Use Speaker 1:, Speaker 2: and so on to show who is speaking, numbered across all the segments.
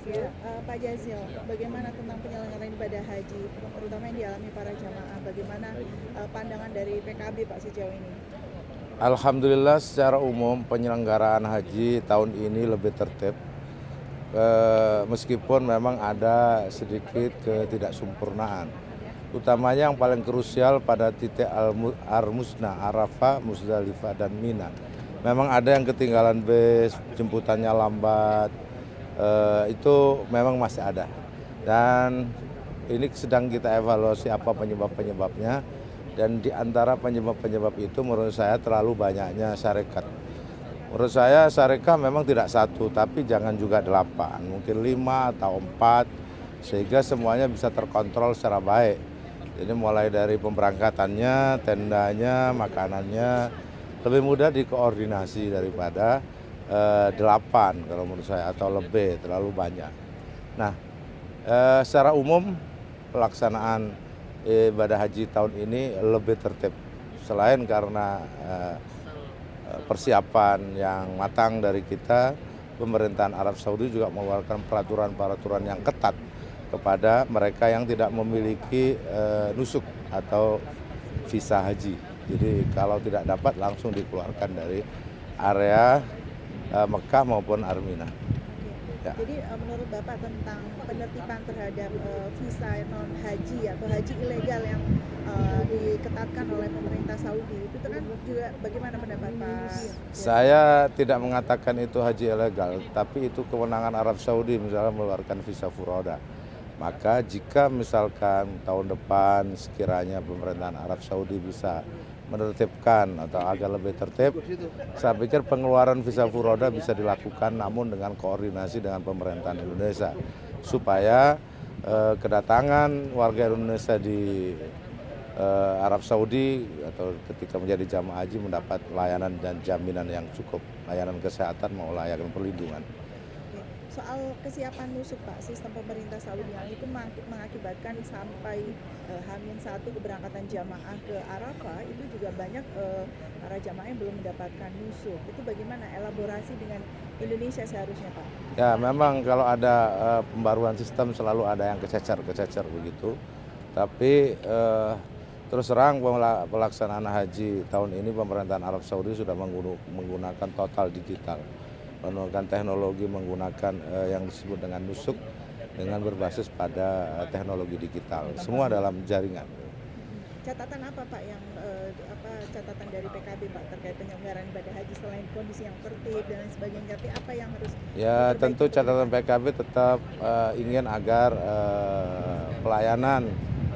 Speaker 1: Ya, Pak Jazil, bagaimana tentang penyelenggaraan ibadah haji, terutama yang dialami para jamaah? Bagaimana pandangan dari PKB Pak sejauh ini?
Speaker 2: Alhamdulillah secara umum penyelenggaraan haji tahun ini lebih tertib. Meskipun memang ada sedikit ketidaksempurnaan. Utamanya yang paling krusial pada titik Al-Musna, Arafah, Musdalifah, dan Mina. Memang ada yang ketinggalan bus, jemputannya lambat, itu memang masih ada. Dan ini sedang kita evaluasi apa penyebab-penyebabnya. Dan di antara penyebab-penyebab itu menurut saya terlalu banyaknya syarikat. Menurut saya syarikat memang tidak satu, tapi jangan juga 8, mungkin 5 atau 4, sehingga semuanya bisa terkontrol secara baik. Jadi mulai dari pemberangkatannya, tendanya, makanannya, lebih mudah dikoordinasi daripada 8 kalau menurut saya, atau lebih, terlalu banyak. Nah, secara umum pelaksanaan ibadah haji tahun ini lebih tertib. Selain karena persiapan yang matang dari kita, pemerintahan Arab Saudi juga mengeluarkan peraturan-peraturan yang ketat kepada mereka yang tidak memiliki nusuk atau visa haji. Jadi kalau tidak dapat langsung dikeluarkan dari area Mekah maupun Armina.
Speaker 1: Ya. Jadi menurut Bapak tentang penertiban terhadap visa non haji atau haji ilegal yang diketatkan oleh pemerintah Saudi, itu kan juga bagaimana pendapat Pak?
Speaker 2: Saya tidak mengatakan itu haji ilegal, tapi itu kewenangan Arab Saudi misalnya mengeluarkan visa furoda. Maka jika misalkan tahun depan sekiranya pemerintahan Arab Saudi bisa menertibkan atau agar lebih tertib, saya pikir pengeluaran visa furoda bisa dilakukan namun dengan koordinasi dengan pemerintahan Indonesia supaya kedatangan warga Indonesia di Arab Saudi atau ketika menjadi jamaah haji mendapat layanan dan jaminan yang cukup, layanan kesehatan maupun layanan perlindungan.
Speaker 1: Soal kesiapan nusuk Pak, sistem pemerintah Saudi yang itu mengakibatkan sampai H-1 keberangkatan jamaah ke Arafah itu juga banyak para jamaah yang belum mendapatkan nusuk. Itu bagaimana elaborasi dengan Indonesia seharusnya Pak?
Speaker 2: Ya memang kalau ada pembaruan sistem selalu ada yang kececer begitu. Tapi terus terang pelaksanaan haji tahun ini pemerintahan Arab Saudi sudah menggunakan total digital. Menggunakan teknologi, menggunakan yang disebut dengan nusuk dengan berbasis pada teknologi digital, semua dalam jaringan.
Speaker 1: Catatan apa Pak yang catatan dari PKB Pak terkait penyelenggaraan ibadah haji selain kondisi yang tertib dan lain sebagainya, tapi apa yang harus
Speaker 2: ya tentu catatan PKB tetap ingin agar pelayanan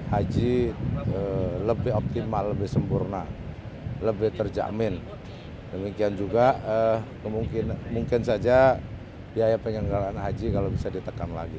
Speaker 2: haji lebih optimal, lebih sempurna, lebih terjamin. Demikian juga mungkin saja biaya penyelenggaraan haji kalau bisa ditekan lagi.